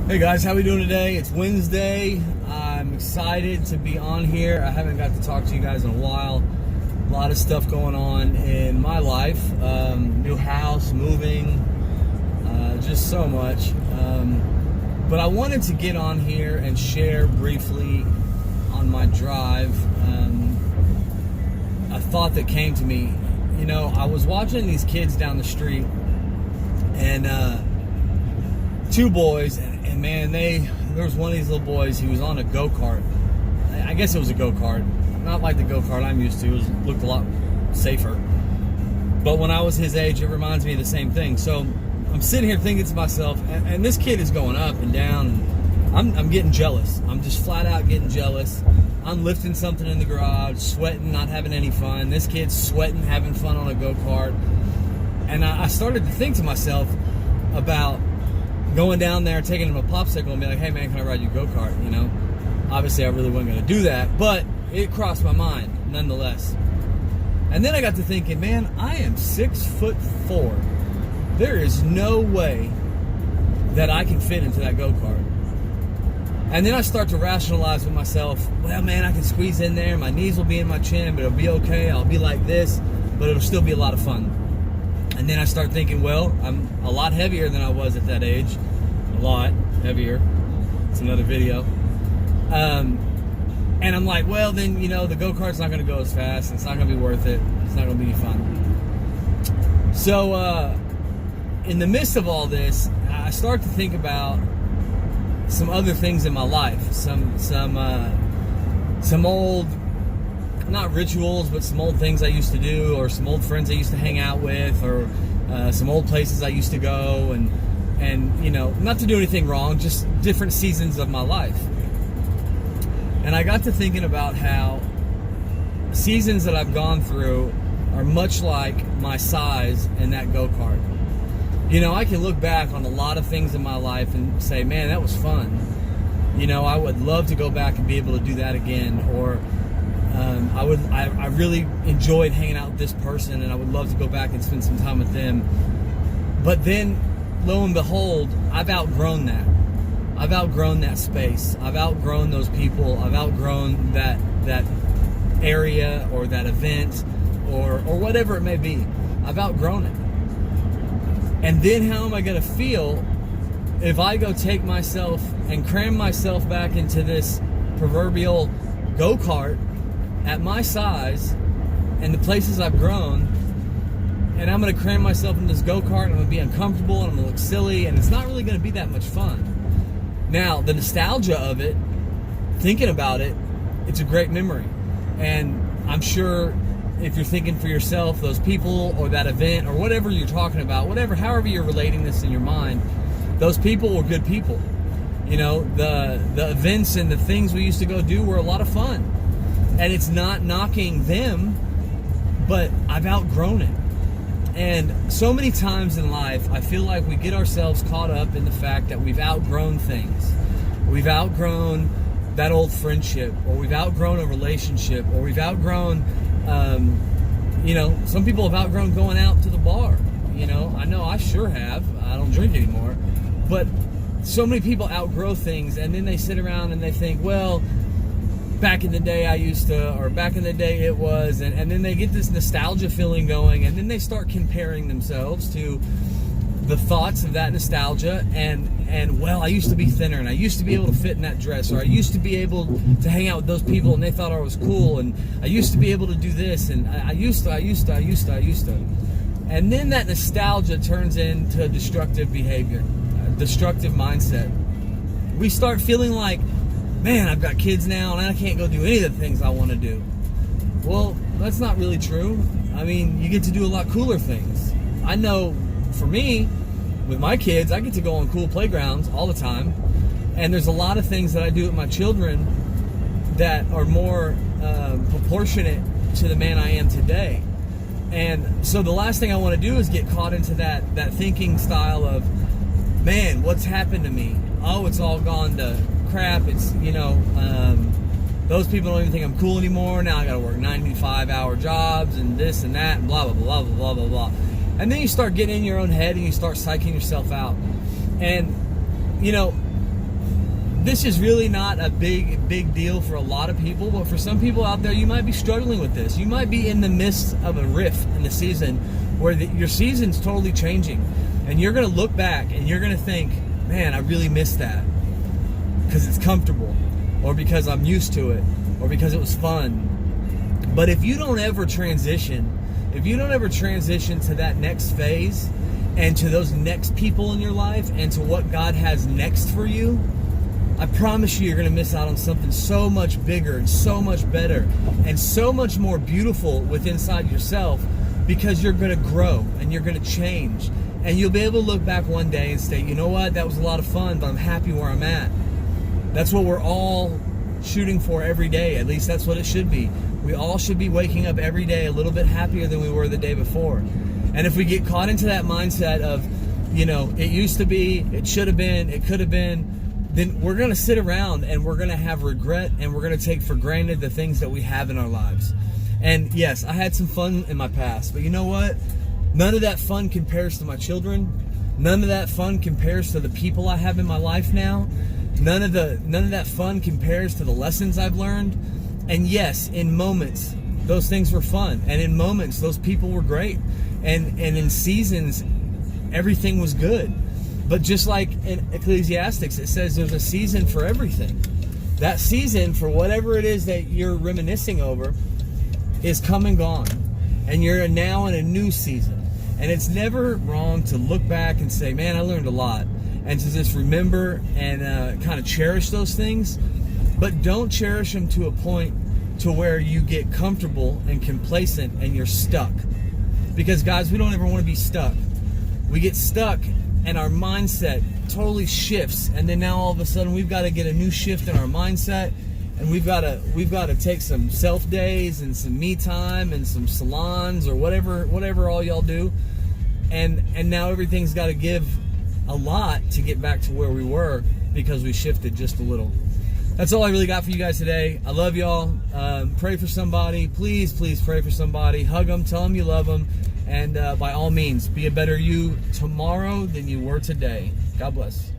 Hey guys, how we doing today? It's Wednesday. I'm excited to be on here. I haven't got to talk to you guys in a while. A lot of stuff going on in my life. New house, moving, just so much. But I wanted to get on here and share briefly on my drive a thought that came to me. You know, I was watching these kids down the street, and two boys, and man, there was one of these little boys. He was on a go-kart. I guess it was a go-kart, not like the go-kart I'm used to. It looked a lot safer. But when I was his age, it reminds me of the same thing. So I'm sitting here thinking to myself, and this kid is going up and down, and I'm getting jealous. I'm just flat out getting jealous. I'm lifting something in the garage, sweating, not having any fun. This kid's sweating, having fun on a go-kart. And I started to think to myself about going down there, taking him a popsicle and be like, hey man, can I ride your go-kart? You know, obviously I really wasn't going to do that, but it crossed my mind nonetheless. And then I got to thinking, man, I am 6'4". There is no way that I can fit into that go-kart. And then I start to rationalize with myself, well man, I can squeeze in there, my knees will be in my chin, but it'll be okay, I'll be like this, but it'll still be a lot of fun. And then I start thinking, well, I'm a lot heavier than I was at that age. A lot heavier. It's another video. And I'm like, well, then, you know, the go-kart's not going to go as fast. It's not going to be worth it. It's not going to be fun. So, in the midst of all this, I start to think about some other things in my life. Some old, not rituals, but some old things I used to do, or some old friends I used to hang out with, or some old places I used to go, and you know, not to do anything wrong, just different seasons of my life. And I got to thinking about how seasons that I've gone through are much like my size in that go-kart. You know, I can look back on a lot of things in my life and say, man, that was fun. You know, I would love to go back and be able to do that again, or I really enjoyed hanging out with this person, and I would love to go back and spend some time with them. But then, lo and behold, I've outgrown that. I've outgrown that space. I've outgrown those people. I've outgrown that area or that event or whatever it may be. I've outgrown it. And then how am I going to feel if I go take myself and cram myself back into this proverbial go-kart at my size and the places I've grown, and I'm going to cram myself into this go-kart, and I'm going to be uncomfortable, and I'm going to look silly, and it's not really going to be that much fun. Now, the nostalgia of it, thinking about it, it's a great memory. And I'm sure if you're thinking for yourself, those people or that event or whatever you're talking about, however you're relating this in your mind, those people were good people. You know, the events and the things we used to go do were a lot of fun. And it's not knocking them, but I've outgrown it. And so many times in life, I feel like we get ourselves caught up in the fact that we've outgrown things. We've outgrown that old friendship, or we've outgrown a relationship, or we've outgrown, you know, some people have outgrown going out to the bar. You know I sure have. I don't drink anymore. But so many people outgrow things, and then they sit around and they think, well, back in the day I used to, or back in the day it was, and then they get this nostalgia feeling going, and then they start comparing themselves to the thoughts of that nostalgia, and well, I used to be thinner, and I used to be able to fit in that dress, or I used to be able to hang out with those people and they thought I was cool, and I used to be able to do this, and I used to. And then that nostalgia turns into destructive behavior, destructive mindset. We start feeling like, man, I've got kids now and I can't go do any of the things I want to do. Well, that's not really true. I mean, you get to do a lot cooler things. I know for me, with my kids, I get to go on cool playgrounds all the time. And there's a lot of things that I do with my children that are more proportionate to the man I am today. And so the last thing I want to do is get caught into that thinking style of, man, what's happened to me? Oh, it's all gone to crap. It's, you know, those people don't even think I'm cool anymore. Now I got to work 95-hour jobs and this and that and blah, blah, blah, blah, blah, blah, blah. And then you start getting in your own head and you start psyching yourself out. And, you know, this is really not a big deal for a lot of people, but for some people out there, you might be struggling with this. You might be in the midst of a rift in the season where your season's totally changing, and you're going to look back and you're going to think, man, I really missed that because it's comfortable, or because I'm used to it, or because it was fun. But if you don't ever transition to that next phase and to those next people in your life and to what God has next for you, I promise you're going to miss out on something so much bigger and so much better and so much more beautiful within inside yourself, because you're going to grow and you're going to change. And you'll be able to look back one day and say, you know what, that was a lot of fun, but I'm happy where I'm at. That's what we're all shooting for every day. At least that's what it should be. We all should be waking up every day a little bit happier than we were the day before. And if we get caught into that mindset of, it used to be, it should have been, it could have been, then we're going to sit around and we're going to have regret, and we're going to take for granted the things that we have in our lives. And yes, I had some fun in my past, but you know what? None of that fun compares to my children. None of that fun compares to the people I have in my life now. None of that fun compares to the lessons I've learned. And yes, in moments, those things were fun. And in moments, those people were great. And in seasons, everything was good. But just like in Ecclesiastes, it says there's a season for everything. That season for whatever it is that you're reminiscing over is come and gone. And you're now in a new season. And it's never wrong to look back and say, man, I learned a lot. And to just remember and kind of cherish those things. But don't cherish them to a point to where you get comfortable and complacent and you're stuck. Because guys, we don't ever want to be stuck. We get stuck and our mindset totally shifts, and then now all of a sudden we've got to get a new shift in our mindset, and we've got to take some self days and some me time and some salons or whatever all y'all do, and now everything's got to give a lot to get back to where we were because we shifted just a little. That's all I really got for you guys today. I love y'all. Pray for somebody. Please pray for somebody. Hug them. Tell them you love them. And by all means, be a better you tomorrow than you were today. God bless.